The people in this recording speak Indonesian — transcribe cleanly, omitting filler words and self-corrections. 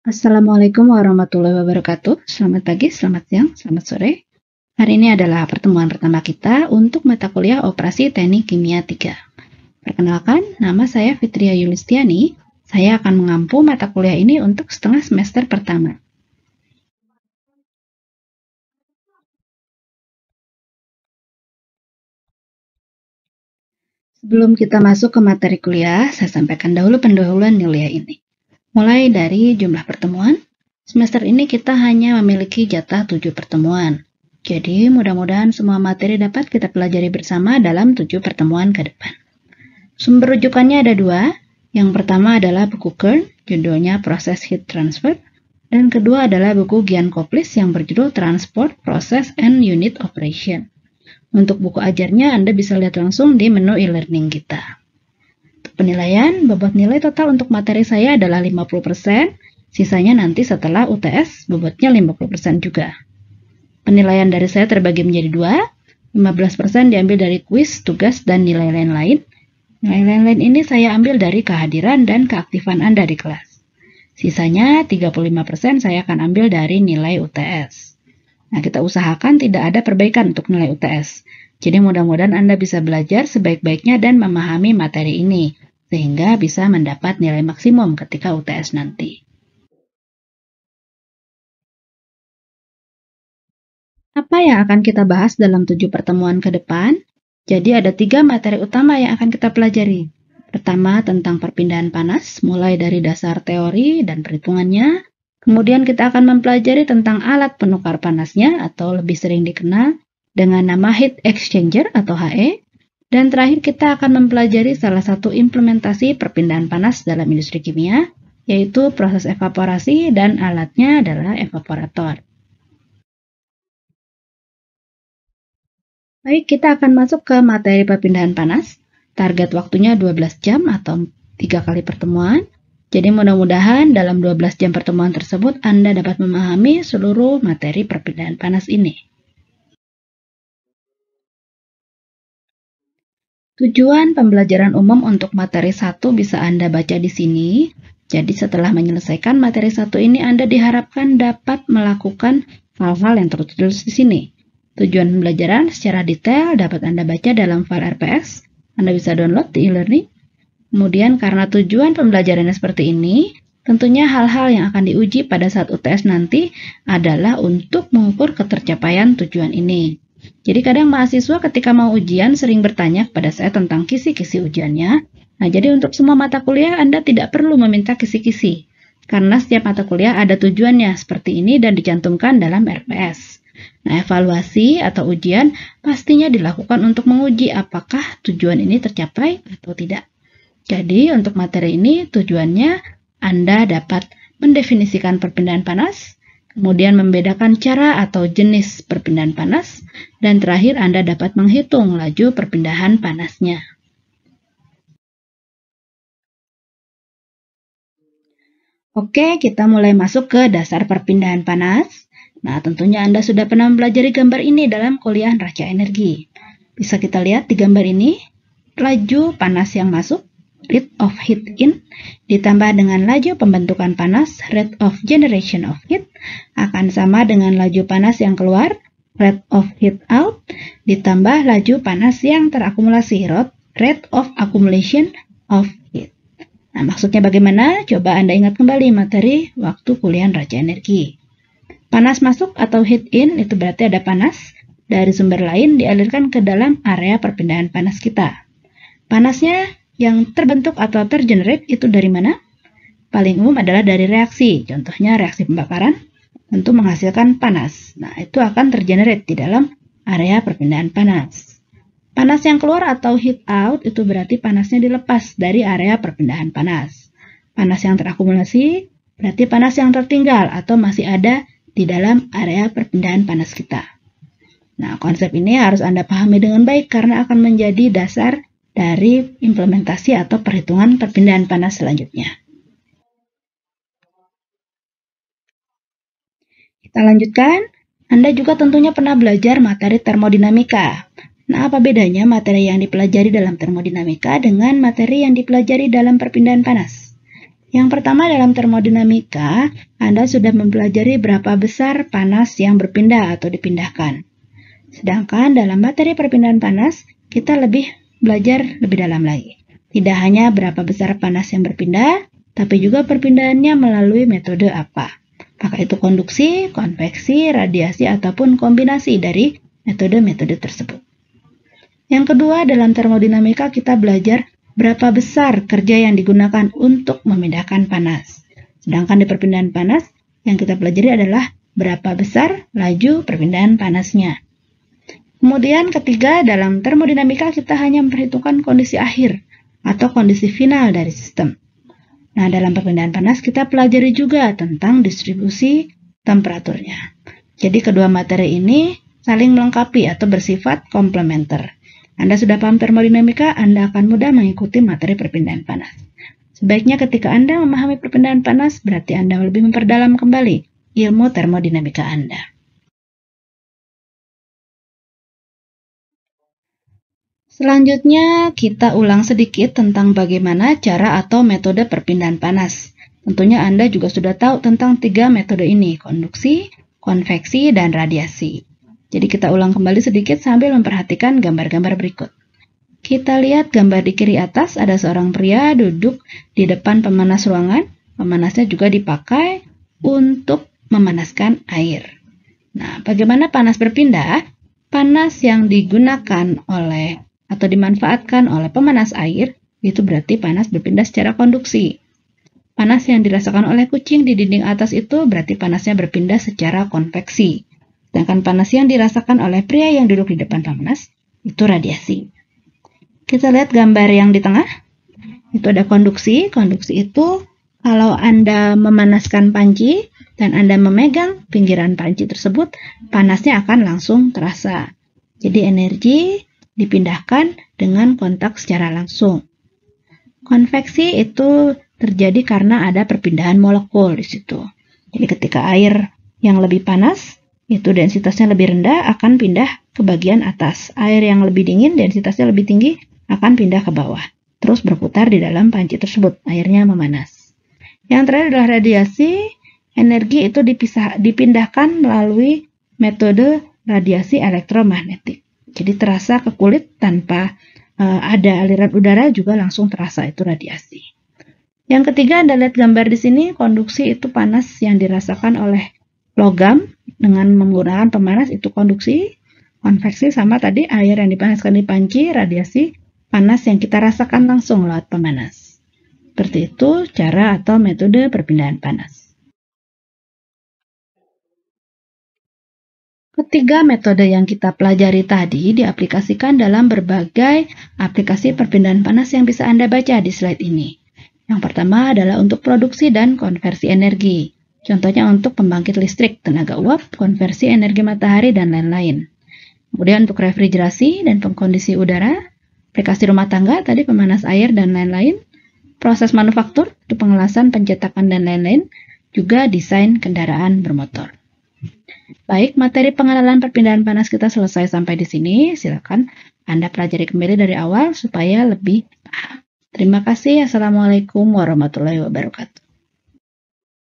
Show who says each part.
Speaker 1: Assalamualaikum warahmatullahi wabarakatuh. Selamat pagi, selamat siang, selamat sore. Hari ini adalah pertemuan pertama kita untuk mata kuliah Operasi Teknik Kimia 3. Perkenalkan, nama saya Fitria Yulistiani. Saya akan mengampu mata kuliah ini untuk setengah semester pertama. Sebelum kita masuk ke materi kuliah, saya sampaikan dahulu pendahuluan kuliah ini. Mulai dari jumlah pertemuan, semester ini kita hanya memiliki jatah 7 pertemuan. Jadi, mudah-mudahan semua materi dapat kita pelajari bersama dalam 7 pertemuan ke depan. Sumber rujukannya ada 2. Yang pertama adalah buku Kern, judulnya Proses Heat Transfer. Dan kedua adalah buku Gian Koplis yang berjudul Transport, Process, and Unit Operation. Untuk buku ajarnya Anda bisa lihat langsung di menu e-learning kita. Untuk penilaian, bobot nilai total untuk materi saya adalah 50%, sisanya nanti setelah UTS bobotnya 50% juga. Penilaian dari saya terbagi menjadi 2, 15% diambil dari kuis, tugas, dan nilai lain-lain. Nilai lain-lain ini saya ambil dari kehadiran dan keaktifan Anda di kelas. Sisanya 35% saya akan ambil dari nilai UTS. Nah, kita usahakan tidak ada perbaikan untuk nilai UTS. Jadi mudah-mudahan Anda bisa belajar sebaik-baiknya dan memahami materi ini, sehingga bisa mendapat nilai maksimum ketika UTS nanti. Apa yang akan kita bahas dalam 7 pertemuan ke depan? Jadi ada 3 materi utama yang akan kita pelajari. Pertama, tentang perpindahan panas, mulai dari dasar teori dan perhitungannya. Kemudian kita akan mempelajari tentang alat penukar panasnya atau lebih sering dikenal dengan nama heat exchanger atau HE. Dan terakhir kita akan mempelajari salah satu implementasi perpindahan panas dalam industri kimia, yaitu proses evaporasi dan alatnya adalah evaporator. Baik, kita akan masuk ke materi perpindahan panas. Target waktunya 12 jam atau 3 kali pertemuan. Jadi mudah-mudahan dalam 12 jam pertemuan tersebut Anda dapat memahami seluruh materi perpindahan panas ini. Tujuan pembelajaran umum untuk materi 1 bisa Anda baca di sini. Jadi setelah menyelesaikan materi 1 ini Anda diharapkan dapat melakukan hal-hal yang tertulis di sini. Tujuan pembelajaran secara detail dapat Anda baca dalam file RPS. Anda bisa download di e-learning. Kemudian karena tujuan pembelajarannya seperti ini, tentunya hal-hal yang akan diuji pada saat UTS nanti adalah untuk mengukur ketercapaian tujuan ini. Jadi kadang mahasiswa ketika mau ujian sering bertanya kepada saya tentang kisi-kisi ujiannya. Nah, jadi untuk semua mata kuliah Anda tidak perlu meminta kisi-kisi. Karena setiap mata kuliah ada tujuannya seperti ini dan dicantumkan dalam RPS. Nah, evaluasi atau ujian pastinya dilakukan untuk menguji apakah tujuan ini tercapai atau tidak. Jadi, untuk materi ini tujuannya Anda dapat mendefinisikan perpindahan panas, kemudian membedakan cara atau jenis perpindahan panas, dan terakhir Anda dapat menghitung laju perpindahan panasnya. Oke, kita mulai masuk ke dasar perpindahan panas. Nah, tentunya Anda sudah pernah mempelajari gambar ini dalam kuliah neraca energi. Bisa kita lihat di gambar ini, laju panas yang masuk, rate of heat in, ditambah dengan laju pembentukan panas, rate of generation of heat, akan sama dengan laju panas yang keluar, rate of heat out, ditambah laju panas yang terakumulasi, rate of accumulation of heat. Nah, maksudnya bagaimana? Coba Anda ingat kembali materi waktu kuliah neraca energi. Panas masuk atau heat in itu berarti ada panas dari sumber lain dialirkan ke dalam area perpindahan panas kita. Panasnya yang terbentuk atau tergenerate itu dari mana? Paling umum adalah dari reaksi. Contohnya reaksi pembakaran tentu menghasilkan panas. Nah, itu akan tergenerate di dalam area perpindahan panas. Panas yang keluar atau heat out itu berarti panasnya dilepas dari area perpindahan panas. Panas yang terakumulasi berarti panas yang tertinggal atau masih ada di dalam area perpindahan panas kita. Nah, konsep ini harus Anda pahami dengan baik karena akan menjadi dasar dari implementasi atau perhitungan perpindahan panas selanjutnya. Kita lanjutkan. Anda juga tentunya pernah belajar materi termodinamika. Nah, apa bedanya materi yang dipelajari dalam termodinamika dengan materi yang dipelajari dalam perpindahan panas? Yang pertama, dalam termodinamika, Anda sudah mempelajari berapa besar panas yang berpindah atau dipindahkan. Sedangkan dalam materi perpindahan panas, kita belajar lebih dalam lagi. Tidak hanya berapa besar panas yang berpindah, tapi juga perpindahannya melalui metode apa. Apakah itu konduksi, konveksi, radiasi, ataupun kombinasi dari metode-metode tersebut. Yang kedua, dalam termodinamika kita belajar berapa besar kerja yang digunakan untuk memindahkan panas. Sedangkan di perpindahan panas, yang kita pelajari adalah berapa besar laju perpindahan panasnya. Kemudian ketiga, dalam termodinamika kita hanya memperhitungkan kondisi akhir atau kondisi final dari sistem. Nah, dalam perpindahan panas kita pelajari juga tentang distribusi temperaturnya. Jadi kedua materi ini saling melengkapi atau bersifat komplementer. Anda sudah paham termodinamika, Anda akan mudah mengikuti materi perpindahan panas. Sebaiknya ketika Anda memahami perpindahan panas, berarti Anda lebih memperdalam kembali ilmu termodinamika Anda. Selanjutnya, kita ulang sedikit tentang bagaimana cara atau metode perpindahan panas. Tentunya Anda juga sudah tahu tentang 3 metode ini, konduksi, konveksi, dan radiasi. Jadi kita ulang kembali sedikit sambil memperhatikan gambar-gambar berikut. Kita lihat gambar di kiri atas, ada seorang pria duduk di depan pemanas ruangan. Pemanasnya juga dipakai untuk memanaskan air. Nah, bagaimana panas berpindah? Panas yang digunakan atau dimanfaatkan oleh pemanas air, itu berarti panas berpindah secara konduksi. Panas yang dirasakan oleh kucing di dinding atas itu berarti panasnya berpindah secara konveksi. Sedangkan panas yang dirasakan oleh pria yang duduk di depan pemanas, itu radiasi. Kita lihat gambar yang di tengah, itu ada konduksi. Konduksi itu kalau Anda memanaskan panci dan Anda memegang pinggiran panci tersebut, panasnya akan langsung terasa. Jadi energi dipindahkan dengan kontak secara langsung. Konveksi itu terjadi karena ada perpindahan molekul di situ. Jadi ketika air yang lebih panas, itu densitasnya lebih rendah, akan pindah ke bagian atas. Air yang lebih dingin, densitasnya lebih tinggi, akan pindah ke bawah. Terus berputar di dalam panci tersebut, airnya memanas. Yang terakhir adalah radiasi. Energi itu dipindahkan melalui metode radiasi elektromagnetik. Jadi terasa ke kulit tanpa ada aliran udara juga langsung terasa, itu radiasi. Yang ketiga, Anda lihat gambar di sini, konduksi itu panas yang dirasakan oleh logam dengan menggunakan pemanas, itu konduksi. Konveksi sama tadi, air yang dipanaskan di panci, radiasi, panas yang kita rasakan langsung lewat pemanas. Seperti itu cara atau metode perpindahan panas. Ketiga metode yang kita pelajari tadi diaplikasikan dalam berbagai aplikasi perpindahan panas yang bisa Anda baca di slide ini. Yang pertama adalah untuk produksi dan konversi energi. Contohnya untuk pembangkit listrik, tenaga uap, konversi energi matahari, dan lain-lain. Kemudian untuk refrigerasi dan pengkondisi udara, aplikasi rumah tangga, tadi pemanas air, dan lain-lain. Proses manufaktur, pengelasan, pencetakan, dan lain-lain. Juga desain kendaraan bermotor. Baik, materi pengenalan perpindahan panas kita selesai sampai di sini. Silakan Anda pelajari kembali dari awal supaya lebih paham. Terima kasih. Assalamualaikum warahmatullahi wabarakatuh.